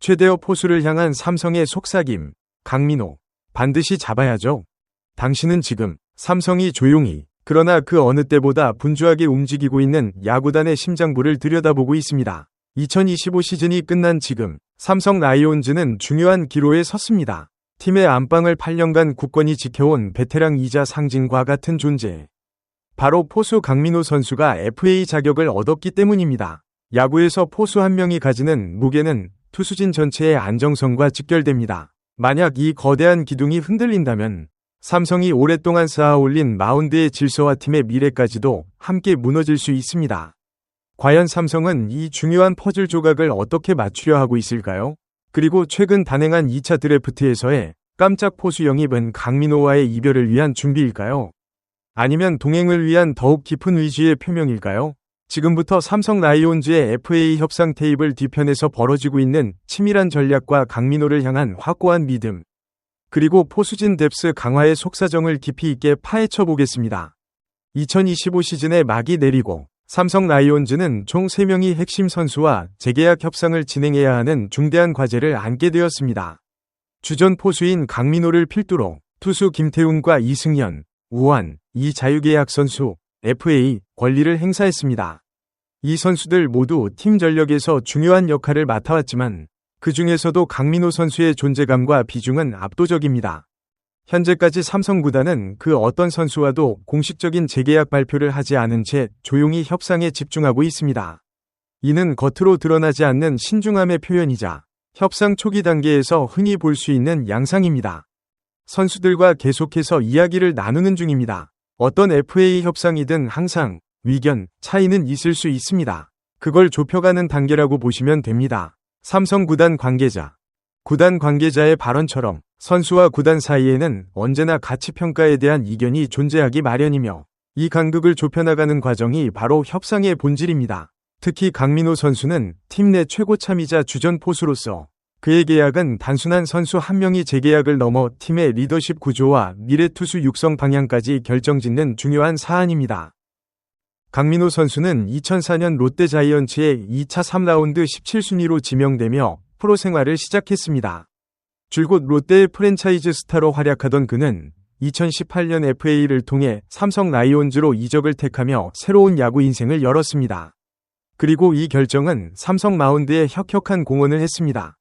최대어 포수를 향한 삼성의 속삭임. 강민호, 반드시 잡아야죠. 당신은 지금 삼성이 조용히, 그러나 그 어느 때보다 분주하게 움직이고 있는 야구단의 심장부를 들여다보고 있습니다. 2025 시즌이 끝난 지금 삼성 라이온즈는 중요한 기로에 섰습니다. 팀의 안방을 8년간 굳건히 지켜온 베테랑이자 상징과 같은 존재. 바로 포수 강민호 선수가 FA 자격을 얻었기 때문입니다. 야구에서 포수 한 명이 가지는 무게는 투수진 전체의 안정성과 직결됩니다. 만약 이 거대한 기둥이 흔들린다면 삼성이 오랫동안 쌓아올린 마운드의 질서와 팀의 미래까지도 함께 무너질 수 있습니다. 과연 삼성은 이 중요한 퍼즐 조각을 어떻게 맞추려 하고 있을까요? 그리고 최근 단행한 2차 드래프트에서의 깜짝 포수 영입은 강민호와의 이별을 위한 준비일까요? 아니면 동행을 위한 더욱 깊은 의지의 표명일까요? 지금부터 삼성 라이온즈의 FA 협상 테이블 뒤편에서 벌어지고 있는 치밀한 전략과 강민호를 향한 확고한 믿음, 그리고 포수진 뎁스 강화의 속사정을 깊이 있게 파헤쳐 보겠습니다. 2025 시즌의 막이 내리고 삼성 라이온즈는 총 3명이 핵심 선수와 재계약 협상을 진행해야 하는 중대한 과제를 안게 되었습니다. 주전 포수인 강민호를 필두로 투수 김태훈과 이승현, 우환, 이 자유계약 선수, FA 권리를 행사했습니다. 이 선수들 모두 팀 전력에서 중요한 역할을 맡아왔지만 그 중에서도 강민호 선수의 존재감과 비중은 압도적입니다. 현재까지 삼성 구단은 그 어떤 선수와도 공식적인 재계약 발표를 하지 않은 채 조용히 협상에 집중하고 있습니다. 이는 겉으로 드러나지 않는 신중함의 표현이자 협상 초기 단계에서 흔히 볼 수 있는 양상입니다. 선수들과 계속해서 이야기를 나누는 중입니다. 어떤 FA 협상이든 항상 의견 차이는 있을 수 있습니다. 그걸 좁혀가는 단계라고 보시면 됩니다. 삼성 구단 관계자의 발언처럼 선수와 구단 사이에는 언제나 가치평가에 대한 이견이 존재하기 마련이며 이 간극을 좁혀나가는 과정이 바로 협상의 본질입니다. 특히 강민호 선수는 팀 내 최고 참이자 주전 포수로서 그의 계약은 단순한 선수 한 명이 재계약을 넘어 팀의 리더십 구조와 미래 투수 육성 방향까지 결정짓는 중요한 사안입니다. 강민호 선수는 2004년 롯데 자이언츠의 2차 3라운드 17순위로 지명되며 프로 생활을 시작했습니다. 줄곧 롯데의 프랜차이즈 스타로 활약하던 그는 2018년 FA를 통해 삼성 라이온즈로 이적을 택하며 새로운 야구 인생을 열었습니다. 그리고 이 결정은 삼성 마운드에 혁혁한 공헌을 했습니다.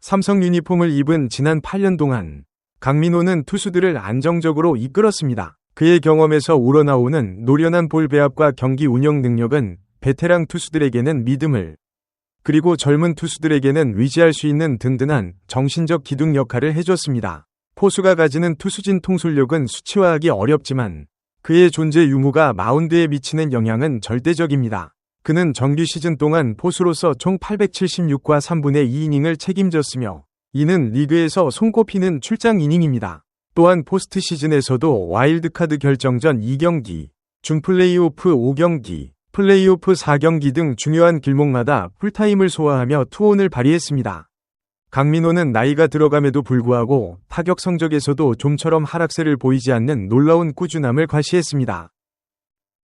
삼성 유니폼을 입은 지난 8년 동안 강민호는 투수들을 안정적으로 이끌었습니다. 그의 경험에서 우러나오는 노련한 볼 배합과 경기 운영 능력은 베테랑 투수들에게는 믿음을, 그리고 젊은 투수들에게는 의지할 수 있는 든든한 정신적 기둥 역할을 해줬습니다. 포수가 가지는 투수진 통솔력은 수치화하기 어렵지만 그의 존재 유무가 마운드에 미치는 영향은 절대적입니다. 그는 정규 시즌 동안 포수로서 총 876과 3분의 2이닝을 책임졌으며 이는 리그에서 손꼽히는 출장 이닝입니다. 또한 포스트 시즌에서도 와일드카드 결정전 2경기, 준플레이오프 5경기, 플레이오프 4경기 등 중요한 길목마다 풀타임을 소화하며 투혼을 발휘했습니다. 강민호는 나이가 들어감에도 불구하고 타격 성적에서도 좀처럼 하락세를 보이지 않는 놀라운 꾸준함을 과시했습니다.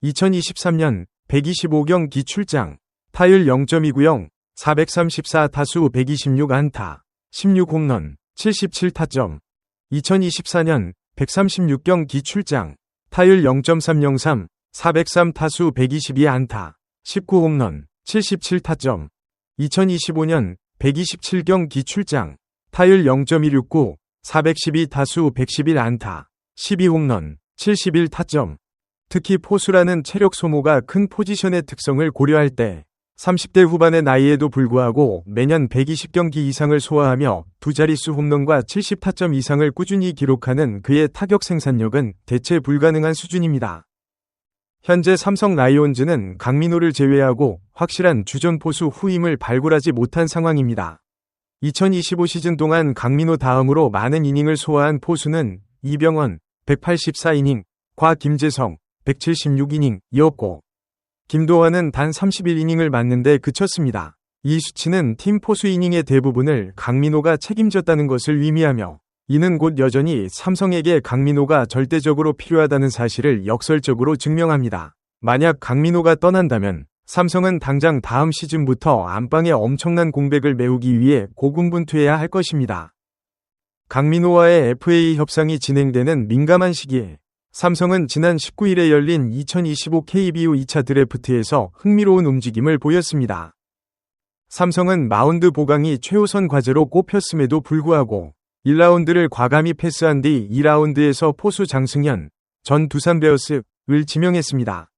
2023년 125경기 출장, 타율 0.290, 434타수 126안타, 16홈런, 77타점. 2024년 136경기 출장, 타율 0.303, 403타수 122안타, 19홈런, 77타점. 2025년 127경기 출장, 타율 0.169, 412타수 111안타, 12홈런, 71타점. 특히 포수라는 체력 소모가 큰 포지션의 특성을 고려할 때 30대 후반의 나이에도 불구하고 매년 120경기 이상을 소화하며 두 자릿수 홈런과 70타점 이상을 꾸준히 기록하는 그의 타격 생산력은 대체 불가능한 수준입니다. 현재 삼성 라이온즈는 강민호를 제외하고 확실한 주전 포수 후임을 발굴하지 못한 상황입니다. 2025 시즌 동안 강민호 다음으로 많은 이닝을 소화한 포수는 이병헌 184이닝, 과 김재성 176이닝이었고 김도환은 단 31이닝을 맞는데 그쳤습니다. 이 수치는 팀 포수 이닝의 대부분을 강민호가 책임졌다는 것을 의미하며 이는 곧 여전히 삼성에게 강민호가 절대적으로 필요하다는 사실을 역설적으로 증명합니다. 만약 강민호가 떠난다면 삼성은 당장 다음 시즌부터 안방에 엄청난 공백을 메우기 위해 고군분투해야 할 것입니다. 강민호와의 FA 협상이 진행되는 민감한 시기에 삼성은 지난 19일에 열린 2025 KBO 2차 드래프트에서 흥미로운 움직임을 보였습니다. 삼성은 마운드 보강이 최우선 과제로 꼽혔음에도 불구하고 1라운드를 과감히 패스한 뒤 2라운드에서 포수 장승현, 전 두산 베어스를 지명했습니다.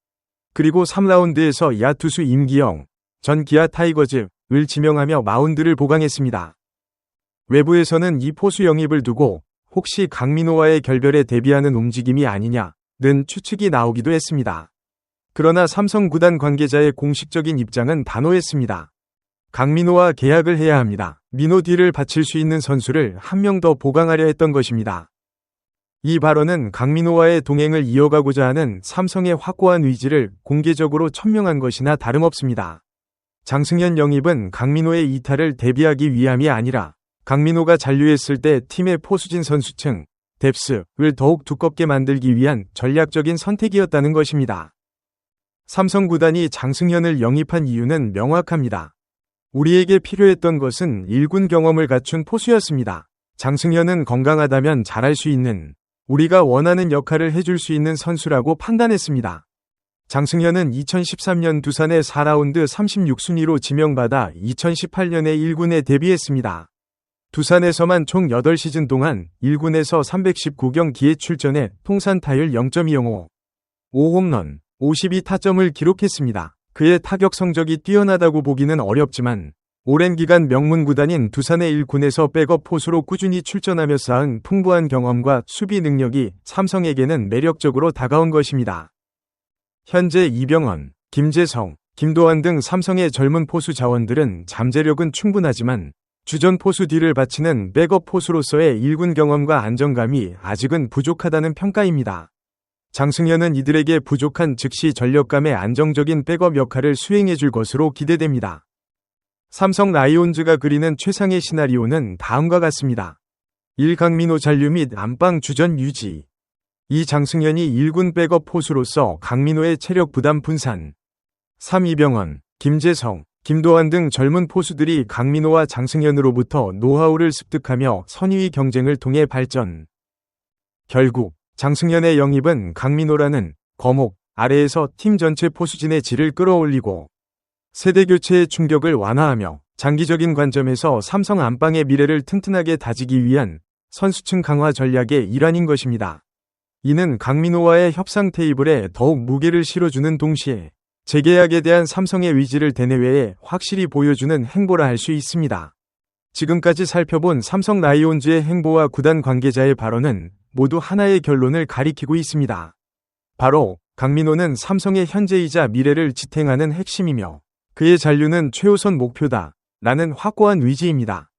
그리고 3라운드에서 야투수 임기영, 전 기아 타이거즈를 지명하며 마운드를 보강했습니다. 외부에서는 이 포수 영입을 두고 혹시 강민호와의 결별에 대비하는 움직임이 아니냐는 추측이 나오기도 했습니다. 그러나 삼성 구단 관계자의 공식적인 입장은 단호했습니다. 강민호와 계약을 해야 합니다. 민호 뒤를 바칠 수 있는 선수를 한 명 더 보강하려 했던 것입니다. 이 발언은 강민호와의 동행을 이어가고자 하는 삼성의 확고한 의지를 공개적으로 천명한 것이나 다름없습니다. 장승현 영입은 강민호의 이탈을 대비하기 위함이 아니라 강민호가 잔류했을 때 팀의 포수진 선수층, 뎁스를 더욱 두껍게 만들기 위한 전략적인 선택이었다는 것입니다. 삼성 구단이 장승현을 영입한 이유는 명확합니다. 우리에게 필요했던 것은 1군 경험을 갖춘 포수였습니다. 장승현은 건강하다면 잘할 수 있는, 우리가 원하는 역할을 해줄 수 있는 선수라고 판단했습니다. 장승현은 2013년 두산의 4라운드 36순위로 지명받아 2018년에 1군에 데뷔했습니다. 두산에서만 총 8시즌 동안 1군에서 319경기에 출전해 통산 타율 0.205, 5홈런, 52타점을 기록했습니다. 그의 타격 성적이 뛰어나다고 보기는 어렵지만 오랜 기간 명문 구단인 두산의 1군에서 백업 포수로 꾸준히 출전하며 쌓은 풍부한 경험과 수비 능력이 삼성에게는 매력적으로 다가온 것입니다. 현재 이병헌, 김재성, 김도환 등 삼성의 젊은 포수 자원들은 잠재력은 충분하지만 주전 포수 뒤를 바치는 백업 포수로서의 1군 경험과 안정감이 아직은 부족하다는 평가입니다. 장승현은 이들에게 부족한 즉시 전력감의 안정적인 백업 역할을 수행해줄 것으로 기대됩니다. 삼성 라이온즈가 그리는 최상의 시나리오는 다음과 같습니다. 1. 강민호 잔류 및 안방 주전 유지. 2. 장승현이 1군 백업 포수로서 강민호의 체력 부담 분산. 3. 이병헌, 김재성, 김도환 등 젊은 포수들이 강민호와 장승현으로부터 노하우를 습득하며 선의의 경쟁을 통해 발전. 결국 장승현의 영입은 강민호라는 거목 아래에서 팀 전체 포수진의 질을 끌어올리고 세대교체의 충격을 완화하며 장기적인 관점에서 삼성 안방의 미래를 튼튼하게 다지기 위한 선수층 강화 전략의 일환인 것입니다. 이는 강민호와의 협상 테이블에 더욱 무게를 실어주는 동시에 재계약에 대한 삼성의 의지를 대내외에 확실히 보여주는 행보라 할 수 있습니다. 지금까지 살펴본 삼성 라이온즈의 행보와 구단 관계자의 발언은 모두 하나의 결론을 가리키고 있습니다. 바로 강민호는 삼성의 현재이자 미래를 지탱하는 핵심이며 그의 잔류는 최우선 목표다 라는 확고한 의지입니다.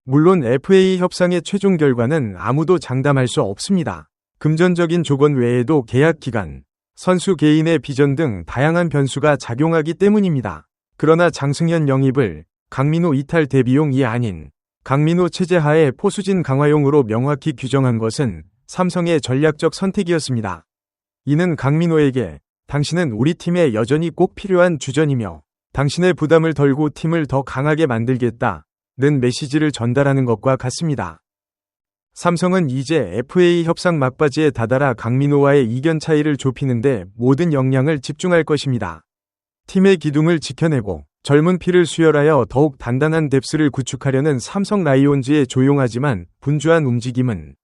물론 FA 협상의 최종 결과는 아무도 장담할 수 없습니다. 금전적인 조건 외에도 계약 기간, 선수 개인의 비전 등 다양한 변수가 작용하기 때문입니다. 그러나 장승현 영입을 강민호 이탈 대비용이 아닌 강민호 체제 하에 포수진 강화용으로 명확히 규정한 것은 삼성의 전략적 선택이었습니다. 이는 강민호에게 당신은 우리 팀에 여전히 꼭 필요한 주전이며 당신의 부담을 덜고 팀을 더 강하게 만들겠다는 메시지를 전달하는 것과 같습니다. 삼성은 이제 FA 협상 막바지에 다다라 강민호와의 이견 차이를 좁히는데 모든 역량을 집중할 것입니다. 팀의 기둥을 지켜내고 젊은 피를 수혈하여 더욱 단단한 뎁스를 구축하려는 삼성 라이온즈의 조용하지만 분주한 움직임은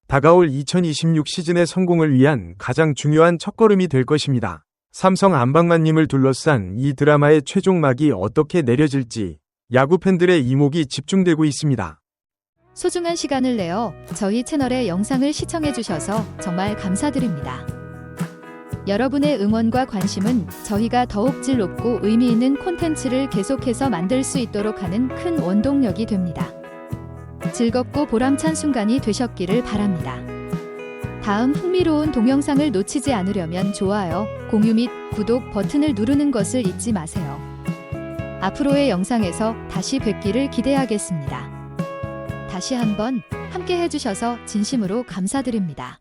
다가올 2026 시즌의 성공을 위한 가장 중요한 첫걸음이 될 것입니다. 삼성 안방만님을 둘러싼 이 드라마의 최종막이 어떻게 내려질지 야구 팬들의 이목이 집중되고 있습니다. 소중한 시간을 내어 저희 채널의 영상을 시청해주셔서 정말 감사드립니다. 여러분의 응원과 관심은 저희가 더욱 질 높고 의미 있는 콘텐츠를 계속해서 만들 수 있도록 하는 큰 원동력이 됩니다. 즐겁고 보람찬 순간이 되셨기를 바랍니다. 다음 흥미로운 동영상을 놓치지 않으려면 좋아요, 공유 및 구독 버튼을 누르는 것을 잊지 마세요. 앞으로의 영상에서 다시 뵙기를 기대하겠습니다. 다시 한번 함께 해주셔서 진심으로 감사드립니다.